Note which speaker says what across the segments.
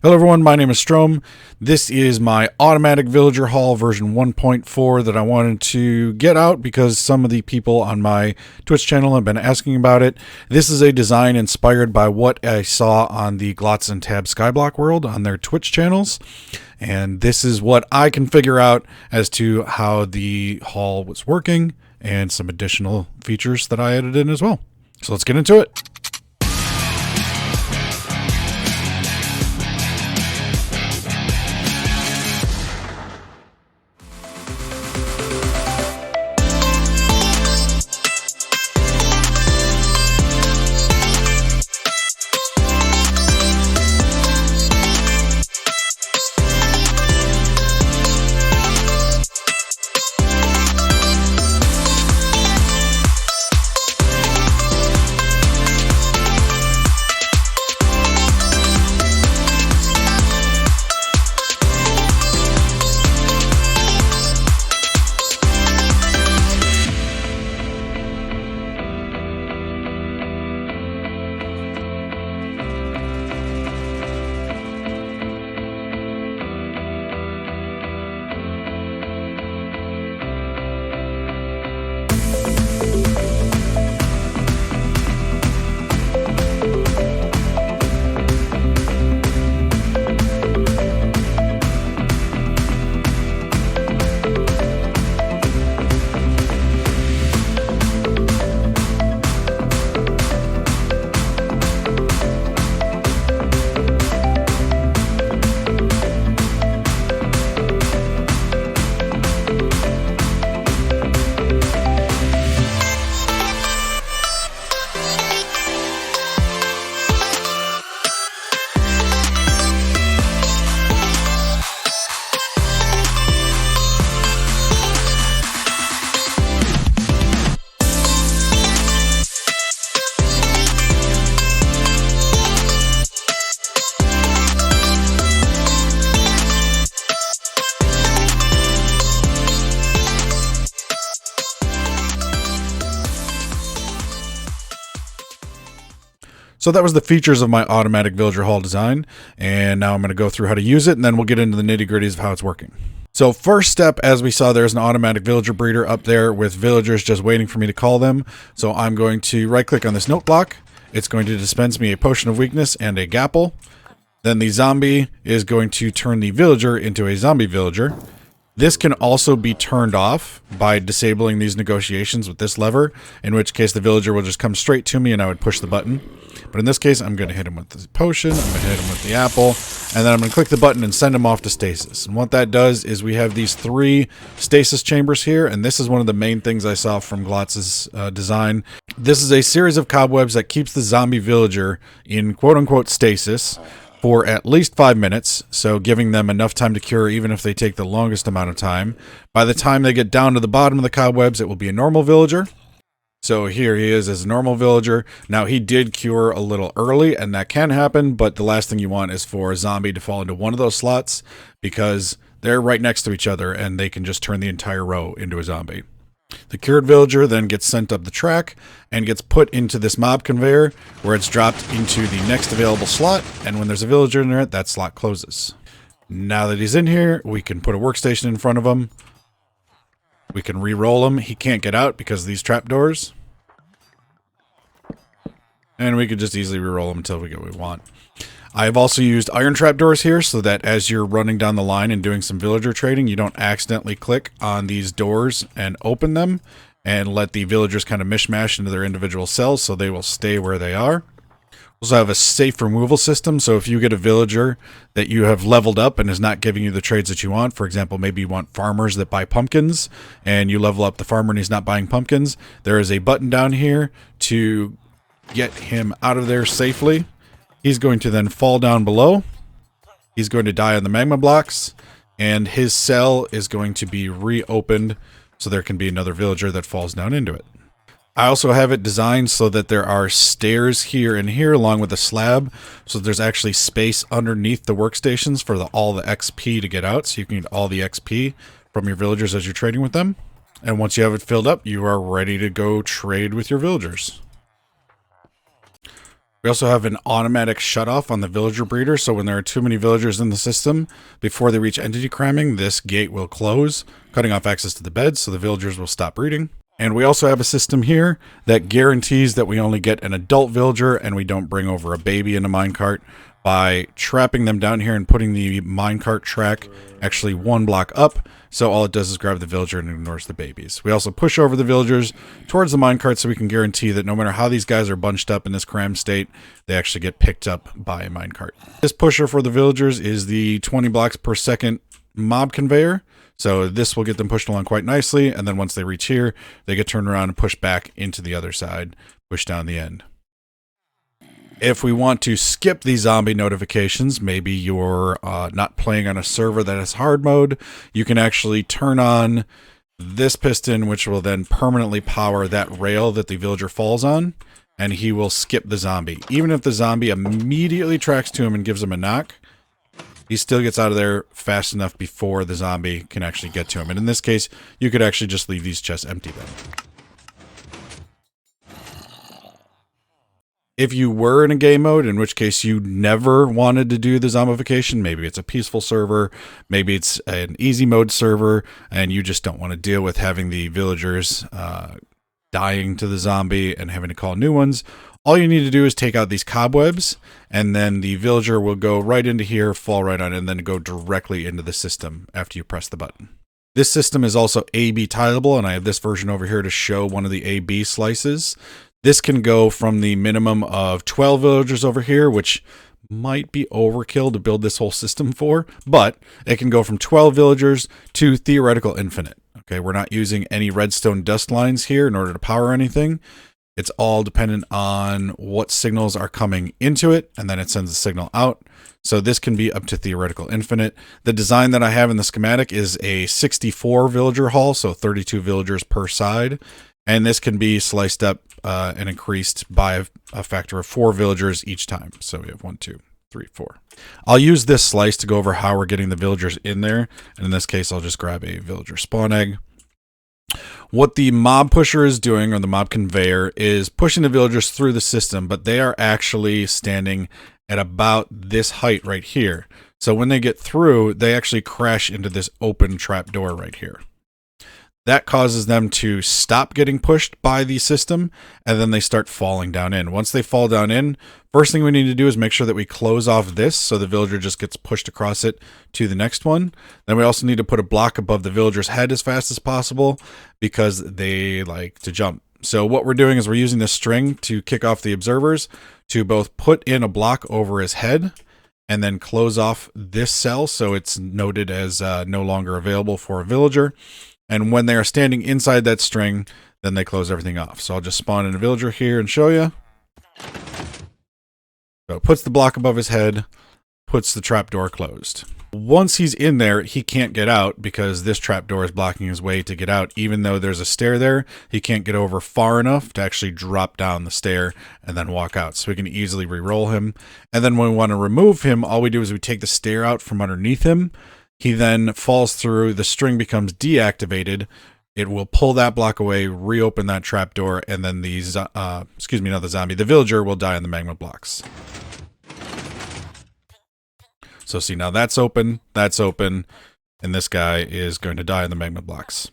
Speaker 1: Hello everyone, my name is Strom. This is my automatic villager haul version 1.4 that I wanted to get out because some of the people on my Twitch channel have been asking about it. This is a design inspired by what I saw on the Glotz and Tab skyblock world on their Twitch channels. And this is what I can figure out as to how the haul was working and some additional features that I added in as well. So let's get into it. So that was the features of my automatic villager haul design, and now I'm going to go through how to use it, and then we'll get into the nitty-gritties of how it's working. So first step, as we saw, there's an automatic villager breeder up there with villagers just waiting for me to call them. So I'm going to right-click on this note block. It's going to dispense me a potion of weakness and a gapple. Then the zombie is going to turn the villager into a zombie villager. This can also be turned off by disabling these negotiations with this lever, in which case the villager will just come straight to me and I would push the button. But in this case, I'm going to hit him with the potion, I'm going to hit him with the apple, and then I'm going to click the button and send him off to stasis. And what that does is we have these 3 stasis chambers here, and this is one of the main things I saw from Glotz's design. This is a series of cobwebs that keeps the zombie villager in quote-unquote stasis for at least 5 minutes, so giving them enough time to cure even if they take the longest amount of time. By the time they get down to the bottom of the cobwebs, it will be a normal villager. So here he is as a normal villager. Now he did cure a little early, and that can happen, but the last thing you want is for a zombie to fall into one of those slots because they're right next to each other and they can just turn the entire row into a zombie. The cured villager then gets sent up the track and gets put into this mob conveyor where it's dropped into the next available slot, and when there's a villager in there, that slot closes. Now that he's in here, we can put a workstation in front of him. We can re-roll him. He can't get out because of these trapdoors. And we could just easily re-roll him until we get what we want. I have also used iron trapdoors here so that as you're running down the line and doing some villager trading, you don't accidentally click on these doors and open them and let the villagers kind of mishmash into their individual cells so they will stay where they are. Also have a safe removal system, so if you get a villager that you have leveled up and is not giving you the trades that you want, for example, maybe you want farmers that buy pumpkins and you level up the farmer and he's not buying pumpkins, there is a button down here to get him out of there safely. He's going to then fall down below. He's going to die on the magma blocks, and his cell is going to be reopened so there can be another villager that falls down into it. I also have it designed so that there are stairs here and here along with a slab, so there's actually space underneath the workstations for all the XP to get out, so you can get all the XP from your villagers as you're trading with them. And once you have it filled up, you are ready to go trade with your villagers. We also have an automatic shutoff on the villager breeder, so when there are too many villagers in the system, before they reach entity cramming, this gate will close, cutting off access to the beds, so the villagers will stop breeding. And we also have a system here that guarantees that we only get an adult villager and we don't bring over a baby in a minecart by trapping them down here and putting the minecart track actually one block up. So all it does is grab the villager and ignores the babies. We also push over the villagers towards the minecart so we can guarantee that no matter how these guys are bunched up in this crammed state, they actually get picked up by a minecart. This pusher for the villagers is the 20 blocks per second mob conveyor. So this will get them pushed along quite nicely, and then once they reach here, they get turned around and pushed back into the other side, push down the end. If we want to skip these zombie notifications, maybe you're not playing on a server that has hard mode, you can actually turn on this piston, which will then permanently power that rail that the villager falls on, and he will skip the zombie. Even if the zombie immediately tracks to him and gives him a knock, he still gets out of there fast enough before the zombie can actually get to him. And in this case, you could actually just leave these chests empty then. If you were in a game mode, in which case you never wanted to do the zombification, maybe it's a peaceful server, maybe it's an easy mode server, and you just don't want to deal with having the villagers dying to the zombie and having to call new ones, all you need to do is take out these cobwebs, and then the villager will go right into here, fall right on it, and then go directly into the system after you press the button. This system is also A/B tileable, and I have this version over here to show one of the A/B slices. This can go from the minimum of 12 villagers over here, which might be overkill to build this whole system for, but it can go from 12 villagers to theoretical infinite. Okay, we're not using any redstone dust lines here in order to power anything. It's all dependent on what signals are coming into it, and then it sends a signal out. So this can be up to theoretical infinite. The design that I have in the schematic is a 64 villager hall, so 32 villagers per side. And this can be sliced up and increased by a factor of 4 villagers each time. So we have 1, 2, 3, 4. I'll use this slice to go over how we're getting the villagers in there. And in this case, I'll just grab a villager spawn egg. What the mob pusher is doing, or the mob conveyor, is pushing the villagers through the system, but they are actually standing at about this height right here. So when they get through, they actually crash into this open trap door right here. That causes them to stop getting pushed by the system, and then they start falling down in. Once they fall down in, first thing we need to do is make sure that we close off this so the villager just gets pushed across it to the next one. Then we also need to put a block above the villager's head as fast as possible because they like to jump. So what we're doing is we're using this string to kick off the observers to both put in a block over his head and then close off this cell so it's noted as no longer available for a villager. And when they are standing inside that string, then they close everything off. So I'll just spawn in a villager here and show you. So it puts the block above his head, puts the trapdoor closed. Once he's in there, he can't get out because this trapdoor is blocking his way to get out. Even though there's a stair there, he can't get over far enough to actually drop down the stair and then walk out. So we can easily re-roll him. And then when we want to remove him, all we do is we take the stair out from underneath him. He then falls through, the string becomes deactivated. It will pull that block away, reopen that trapdoor, and then the villager will die on the magma blocks. So see, now that's open, and this guy is going to die on the magma blocks.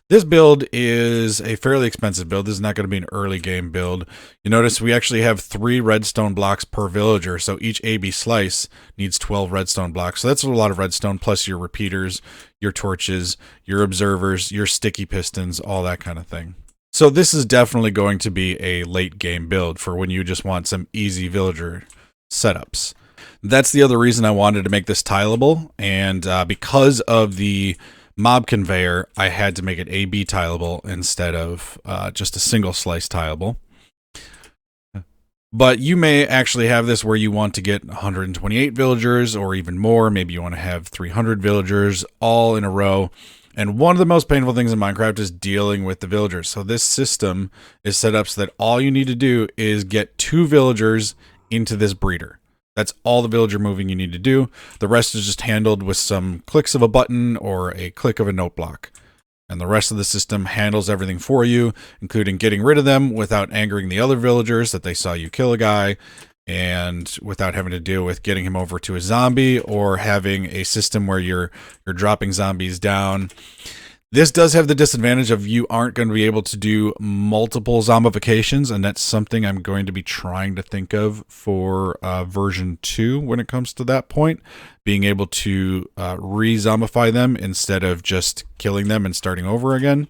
Speaker 1: This build is a fairly expensive build. This is not going to be an early game build. You notice we actually have 3 redstone blocks per villager, so each AB slice needs 12 redstone blocks. So that's a lot of redstone, plus your repeaters, your torches, your observers, your sticky pistons, all that kind of thing. So this is definitely going to be a late game build for when you just want some easy villager setups. That's the other reason I wanted to make this tileable, and because of the mob conveyor, I had to make it A/B tileable instead of just a single slice tileable. But you may actually have this where you want to get 128 villagers or even more. Maybe you want to have 300 villagers all in a row. And one of the most painful things in Minecraft is dealing with the villagers. So this system is set up so that all you need to do is get 2 villagers into this breeder. That's all the villager moving you need to do. The rest is just handled with some clicks of a button or a click of a note block. and the rest of the system handles everything for you, including getting rid of them without angering the other villagers that they saw you kill a guy, and without having to deal with getting him over to a zombie or having a system where you're dropping zombies down. This does have the disadvantage of you aren't going to be able to do multiple zombifications, and that's something I'm going to be trying to think of for version 2 when it comes to that point, being able to re-zombify them instead of just killing them and starting over again.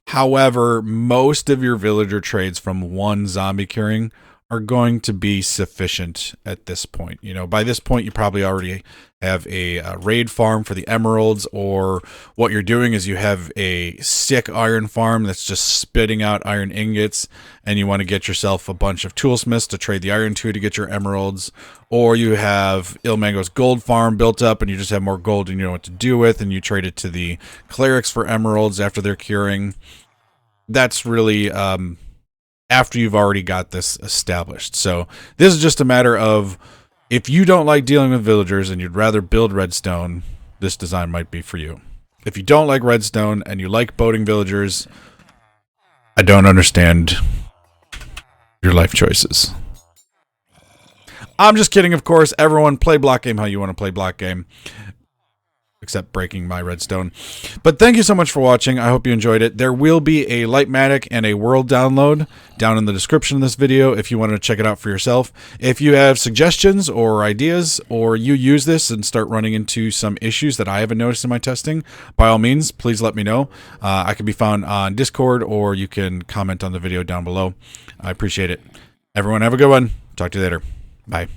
Speaker 1: However, most of your villager trades from one zombie curing are going to be sufficient at this point. You know, by this point, you probably already have a raid farm for the emeralds, or what you're doing is you have a sick iron farm that's just spitting out iron ingots, and you want to get yourself a bunch of toolsmiths to trade the iron to get your emeralds, or you have Ilmango's gold farm built up and you just have more gold and you know what to do with, and you trade it to the clerics for emeralds after they're curing. That's really after you've already got this established. So this is just a matter of, if you don't like dealing with villagers and you'd rather build redstone, this design might be for you. If you don't like redstone and you like boating villagers, I don't understand your life choices. I'm just kidding, of course. Everyone, play block game how you want to play block game, except breaking my redstone. But thank you so much for watching. I hope you enjoyed it. There will be a Lightmatic and a World download down in the description of this video if you want to check it out for yourself. If you have suggestions or ideas, or you use this and start running into some issues that I haven't noticed in my testing, by all means, please let me know. I can be found on Discord, or you can comment on the video down below. I appreciate it. Everyone have a good one. Talk to you later. Bye.